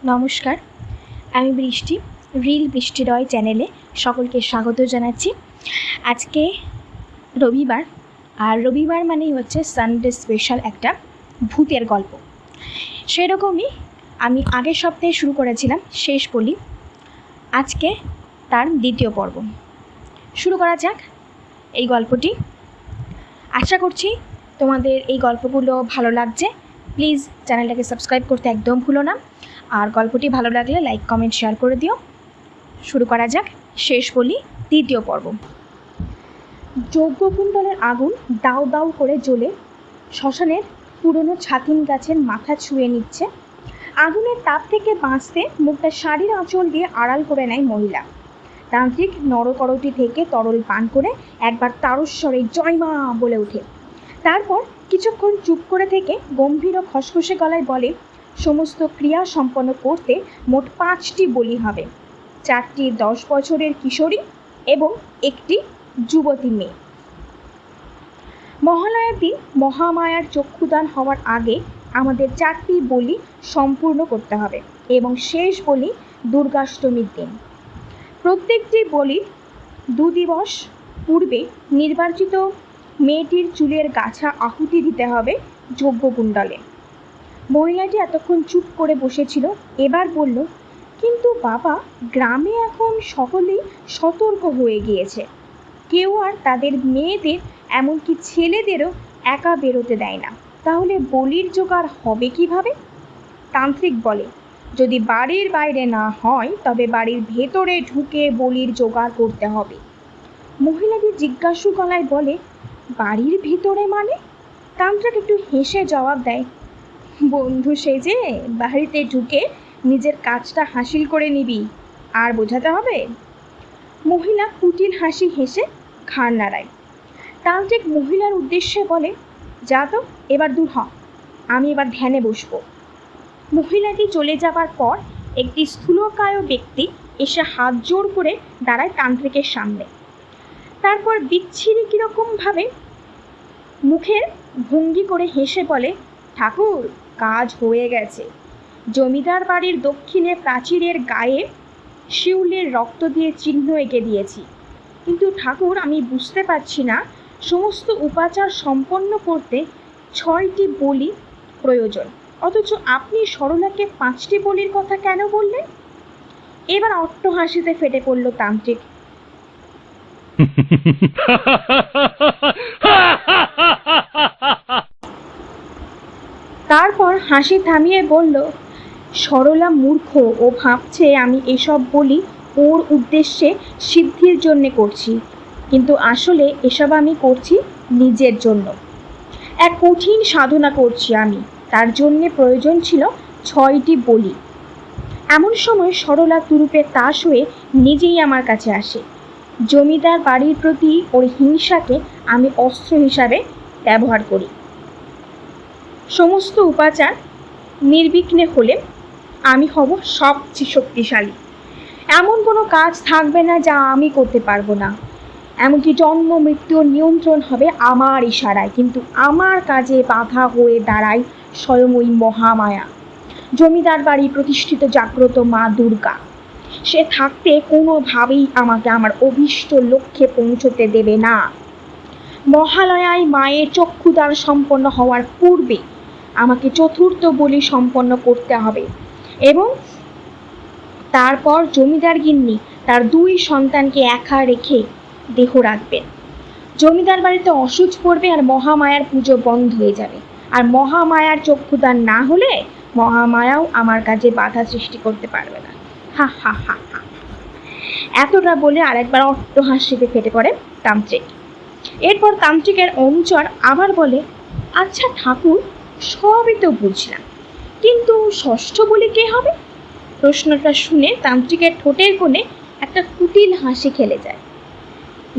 নমস্কার, আমি বৃষ্টি। রিল বৃষ্টি রয় চ্যানেলে সকলকে স্বাগত জানাচ্ছি। আজকে রবিবার, আর রবিবার মানেই হচ্ছে সানডে স্পেশাল একটা ভূতের গল্প। সেরকমই আমি আগের সপ্তাহে শুরু করেছিলাম শেষ বলি, আজকে তার দ্বিতীয় পর্ব। শুরু করা যাক এই গল্পটি। আশা করছি তোমাদের এই গল্পগুলো ভালো লাগছে। প্লিজ চ্যানেলটাকে সাবস্ক্রাইব করতে একদম ভুলো না, আর গল্পটি ভালো লাগলে লাইক কমেন্ট শেয়ার করে দিও। শুরু করা যাক শেষ বলি দ্বিতীয় পর্ব। যজ্ঞকুণ্ডলের আগুন দাউ দাউ করে জ্বলে শ্মশানের পুরনো ছাতিম গাছের মাথা ছুঁয়ে নিচ্ছে। আগুনের তাপ থেকে বাঁচতে মুখটা শাড়ির আঁচল দিয়ে আড়াল করে নেয় মহিলা। তান্ত্রিক নরকরটি থেকে তরল পান করে একবার তারস্বরে জয় মা বলে ওঠে। তারপর কিছুক্ষণ চুপ করে থেকে গম্ভীর ও খসখসে গলায় বলে, সমস্ত ক্রিয়া সম্পন্ন করতে মোট 5টি বলি হবে, 4টি 10 বছরের কিশোরী এবং একটি যুবতী মেয়ে। মহালয়ার দিন মহামায়ার চক্ষুদান হওয়ার আগে আমাদের 4টি বলি সম্পূর্ণ করতে হবে এবং শেষ বলি দুর্গাষ্টমীর দিন। প্রত্যেকটি বলির 2 দিবস পূর্বে নির্বাচিত মেয়েটির চুলের গাছা আহুতি দিতে হবে যজ্ঞকুণ্ডলে। মহিলাটি এতক্ষণ চুপ করে বসেছিল, এবার বলল, কিন্তু বাবা, গ্রামে এখন সকলেই সতর্ক হয়ে গিয়েছে। কেউ আর তাদের মেয়েদের, এমনকি ছেলেদেরও একা বেরোতে দেয় না। তাহলে বলির জোগাড় হবে কিভাবে? তান্ত্রিক বলে, যদি বাড়ির বাইরে না হয় তবে বাড়ির ভেতরে ঢুকে বলির জোগাড় করতে হবে। মহিলাটি জিজ্ঞাসু গলায় বলে, বাড়ির ভিতরে মানে? তান্ত্রিক একটু হেসে জবাব দেয়, বন্ধু সেজে বাড়িতে ঢুকে নিজের কাজটা হাসিল করে নিবি, আর বোঝাতে হবে। মহিলা কুটিল হাসি হেসে ঘাড় নাড়ায়। তান্ত্রিক মহিলার উদ্দেশ্যে বলে, যা তো, এবার দূর হ, আমি এবার ধ্যানে বসবো। মহিলাটি চলে যাবার পর একটি স্থূলকায় ব্যক্তি এসে হাত জোড় করে দাঁড়ায় তান্ত্রিকের সামনে। তারপর বিচ্ছিরি কিরকমভাবে মুখের ভঙ্গি করে হেসে বলে, ঠাকুর, কাজ হয়ে গেছে। জমিদার বাড়ির দক্ষিণে প্রাচীরের গায়ে শিউলের রক্ত দিয়ে চিহ্ন এঁকে দিয়েছি, কিন্তু ঠাকুর, আমি বুঝতে পারছি না, সমস্ত উপাচার সম্পন্ন করতে 6টি বলি প্রয়োজন, অথচ আপনি সরলাকে 5টি বলির কথা কেন বললেন? এবার অট্ট হাসিতে ফেটে পড়ল তান্ত্রিক। তারপর হাসি থামিয়ে বলল, সরলা মূর্খ, ও ভাবছে আমি এসব বলি ওর উদ্দেশ্যে সিদ্ধির জন্য করছি, কিন্তু আসলে এসব আমি করছি নিজের জন্য। এক কঠিন সাধনা করছি আমি, তার জন্যে প্রয়োজন ছিল 6টি বলি। এমন সময় সরলা তুরুপে তাস হয়ে নিজেই আমার কাছে আসে। জমিদার বাড়ির প্রতি ওর হিংসাকে আমি অস্ত্র হিসাবে ব্যবহার করি। সমস্ত উপাচার নির্বিঘ্নে হলে আমি হব সবচেয়ে শক্তিশালী। এমন কোনো কাজ থাকবে না যা আমি করতে পারবো না। এমনকি জন্ম মৃত্যুর নিয়ন্ত্রণ হবে আমার ইশারায়, কিন্তু আমার কাজে বাধা হয়ে দাঁড়ায় স্বয়ং ওই মহামায়া, জমিদার বাড়ি প্রতিষ্ঠিত জাগ্রত মা দুর্গা। সে থাকতে কোনোভাবেই আমাকে আমার অভীষ্ট লক্ষ্যে পৌঁছতে দেবে না। মহালয়ায় মায়ের চক্ষুদান সম্পন্ন হওয়ার পূর্বে আমাকে 4র্থ বলি সম্পন্ন করতে হবে এবং তারপর জমিদার গিন্নি তার 2 সন্তানকে একা রেখে দেহ রাখবেন। জমিদার বাড়িতে অসুচ পড়বে আর মহামায়ার পুজো বন্ধ হয়ে যাবে। আর মহামায়ার চক্ষুদান না হলে মহামায়াও আমার কাজে বাধা সৃষ্টি করতে পারবে না। হা হা হা হা। এতটা বলে আরেকবার অট্ট হাসিতে ফেটে পড়ে তান্ত্রিক। এরপর তান্ত্রিকের অনুচর আবার বলে, আচ্ছা ঠাকুর, সবই তো বুঝলাম, কিন্তু 6ষ্ঠ বলি কে হবে? প্রশ্নটা শুনে তান্ত্রিকের ঠোঁটের কোণে একটা কুটিল হাসি খেলে যায়।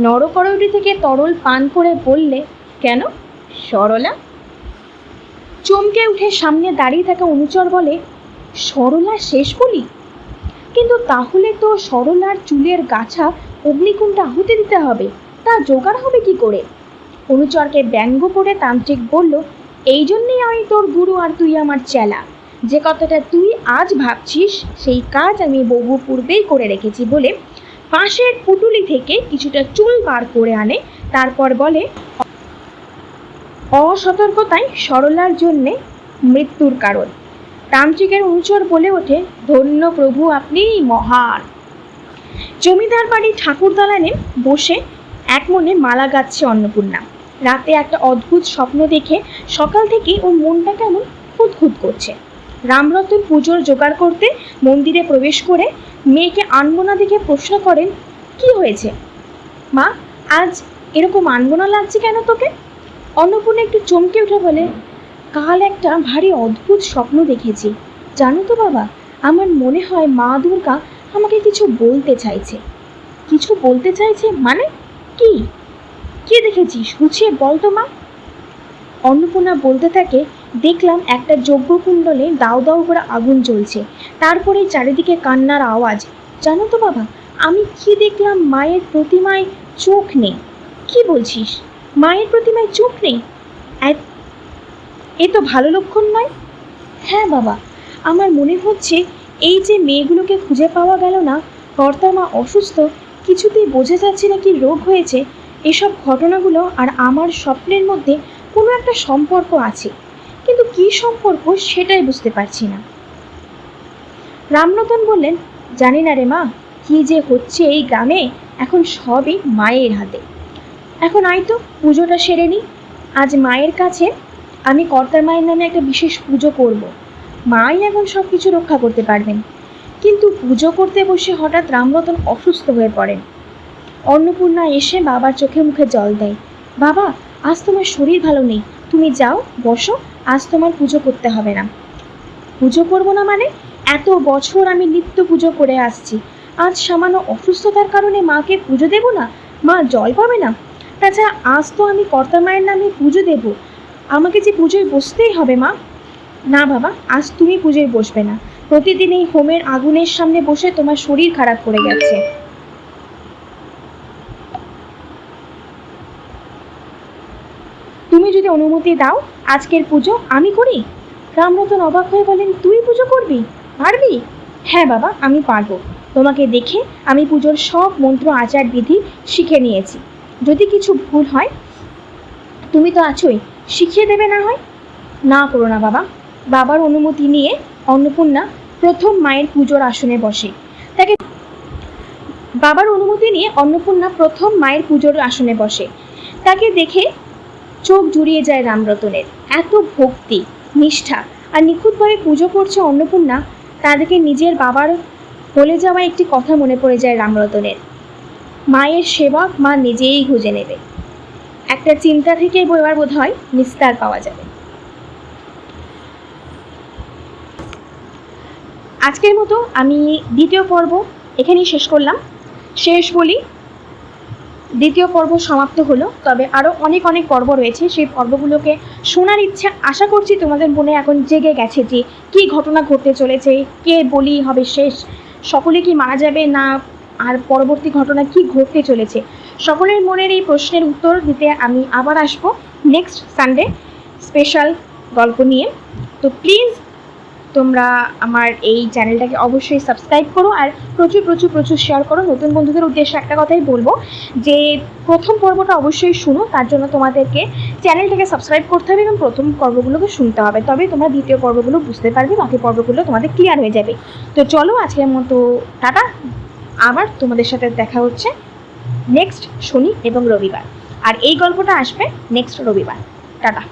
নরকরটি থেকে তরল পান করে বললে, কেন, সরলা? চমকে উঠে সামনে দাঁড়িয়ে থাকা অনুচর বলে, সরলা শেষ বলি? কিন্তু তাহলে তো সরলার চুলের গাছা অগ্নিকুণ্ডে আহুতি দিতে হবে, তা জোগাড় হবে কি করে? অনুচরকে ব্যঙ্গ করে তান্ত্রিক বলল, এই জন্যেই আমি তোর গুরু আর তুই আমার চেলা। যে কথাটা তুই আজ ভাবছিস সেই কাজ আমি বহু পূর্বেই করে রেখেছি বলে পাশের পুটুলি থেকে কিছুটা চুল বার করে আনে। তারপর বলে, অসতর্কতাই সরলার জন্যে মৃত্যুর কারণ। তান্ত্রিকের অনুচর বলে ওঠে, ধন্য প্রভু, আপনি মহান। জমিদার বাড়ির ঠাকুর দালানে বসে এক মনে মালা গাচ্ছে অন্নপূর্ণা। রাতে একটা অদ্ভুত স্বপ্ন দেখে সকাল থেকে ওর মনটা কেমন খুঁতখুত করছে। রামরতন পুজোর জোগাড় করতে মন্দিরে প্রবেশ করে মেয়েকে আনমনা দেখে প্রশ্ন করেন, কি হয়েছে মা, আজ এরকম আনমনা লাগছে কেন তোকে? অন্নপূর্ণা একটু চমকে উঠে বলে, কাল একটা ভারী অদ্ভুত স্বপ্ন দেখেছি। জানো তো বাবা, আমার মনে হয় মা দুর্গা আমাকে কিছু বলতে চাইছে। কিছু বলতে চাইছে মানে? কি কি দেখেছিস, গুছিয়ে বল তো মা। অন্নপূর্ণা বলতে থাকে, দেখলাম একটা যজ্ঞকুণ্ডলে দাউ দাউ করে আগুন জ্বলছে, তারপরে চারিদিকে কান্নার আওয়াজ। জানো তো বাবা, আমি কি দেখলাম, মায়ের প্রতিমায় চোখ নেই। কি বলছিস, মায়ের প্রতিমায় চোখ নেই? এ তো ভালো লক্ষণ নয়। হ্যাঁ বাবা, আমার মনে হচ্ছে এই যে মেয়েগুলোকে খুঁজে পাওয়া গেল না, কর্তা মা অসুস্থ, কিছুতেই বোঝা যাচ্ছে না কি রোগ হয়েছে, এসব ঘটনাগুলো আর আমার স্বপ্নের মধ্যে কোনো একটা সম্পর্ক আছে, কিন্তু কি সম্পর্ক সেটাই বুঝতে পারছি না। রামরতন বললেন, জানি না রে মা, কি যে হচ্ছে এই গ্রামে, এখন সবই মায়ের হাতে। এখন আয় তো, পুজোটা সেরে নি। আজ মায়ের কাছে আমি কর্তার মায়ের নামে একটা বিশেষ পুজো করব। মাই এখন সব কিছু রক্ষা করতে পারবেন। কিন্তু পুজো করতে বসে হঠাৎ রামরতন অসুস্থ হয়ে পড়েন। অন্নপূর্ণা এসে বাবার চোখে মুখে জল দেয়। বাবা, আজ তোমার শরীর ভালো নেই, তুমি যাও বসো, আজ তোমার পুজো করতে হবে না। পুজো করব না মানে? এত বছর আমি নিত্য পুজো করে আসছি, আজ সামান্য অসুস্থতার কারণে মাকে পুজো দেব না? মা জল পাবে না? তাছাড়া আজ তো আমি কর্তা মায়ের নামে পুজো দেব, আমাকে যে পুজোয় বসতেই হবে মা। না বাবা, আজ তুমি পুজোয় বসবে না। প্রতিদিন এই হোমের আগুনের সামনে বসে তোমার শরীর খারাপ করে গেছে। তুমি যদি অনুমতি দাও, আজকের পুজো আমি করি। রামরতন অবাক হয়ে বলেন, তুই পুজো করবি? পারবি? হ্যাঁ বাবা, আমি পারবো। তোমাকে দেখে আমি পুজোর সব মন্ত্র আচার বিধি শিখে নিয়েছি। যদি কিছু ভুল হয়, তুমি তো আছোই, শিখিয়ে দেবে না হয়। না করো না বাবা। বাবার অনুমতি নিয়ে অন্নপূর্ণা প্রথম মায়ের পুজোর আসনে বসে। তাকে বাবার অনুমতি নিয়ে অন্নপূর্ণা প্রথম মায়ের পুজোর আসনে বসে। তাকে দেখে চোখ জুড়িয়ে যায় রামরতনের। এত ভক্তি, নিষ্ঠা আর নিখুঁতভাবে পুজো করছে অন্নপূর্ণা, তাদেরকে নিজের বাবার বলে যাওয়া একটি কথা মনে পড়ে যায় রামরতনের, মায়ের সেবক মা নিজেই খুঁজে নেবে। একটা চিন্তা থেকে এবার বোধ হয় নিস্তার পাওয়া যাবে। আজকের মতো আমি দ্বিতীয় পর্ব এখানেই শেষ করলাম। শেষ বলি, দ্বিতীয় পর্ব সমাপ্ত হলো, তবে আরও অনেক অনেক পর্ব রয়েছে। সেই পর্বগুলোকে শোনার ইচ্ছা আশা করছি তোমাদের মনে এখন জেগে গেছে যে কী ঘটনা ঘটতে চলেছে, কে বলি হবে শেষ, সকলে কি মারা যাবে না, আর পরবর্তী ঘটনা কি ঘটতে চলেছে, সকলের মনের এই প্রশ্নের উত্তর দিতে আমি আবার আসবো নেক্সট সানডে স্পেশাল গল্প নিয়ে। তো প্লিজ তোমরা আমার এই চ্যানেলটাকে অবশ্যই সাবস্ক্রাইব করো আর প্রচুর প্রচুর প্রচুর শেয়ার করো। নতুন বন্ধুদের উদ্দেশ্যে একটা কথাই বলবো যে প্রথম পর্বটা অবশ্যই শুনো, তার জন্য তোমাদেরকে চ্যানেলটাকে সাবস্ক্রাইব করতে হবে এবং প্রথম পর্বগুলোকে শুনতে হবে, তবে তোমরা দ্বিতীয় পর্বগুলো বুঝতে পারবে, বাকি পর্বগুলো তোমাদের ক্লিয়ার হয়ে যাবে। তো চলো, আজকের মতো টাটা। আবার তোমাদের সাথে দেখা হচ্ছে নেক্সট শনি এবং রবিবার, আর এই গল্পটা আসবে নেক্সট রবিবার। টাটা।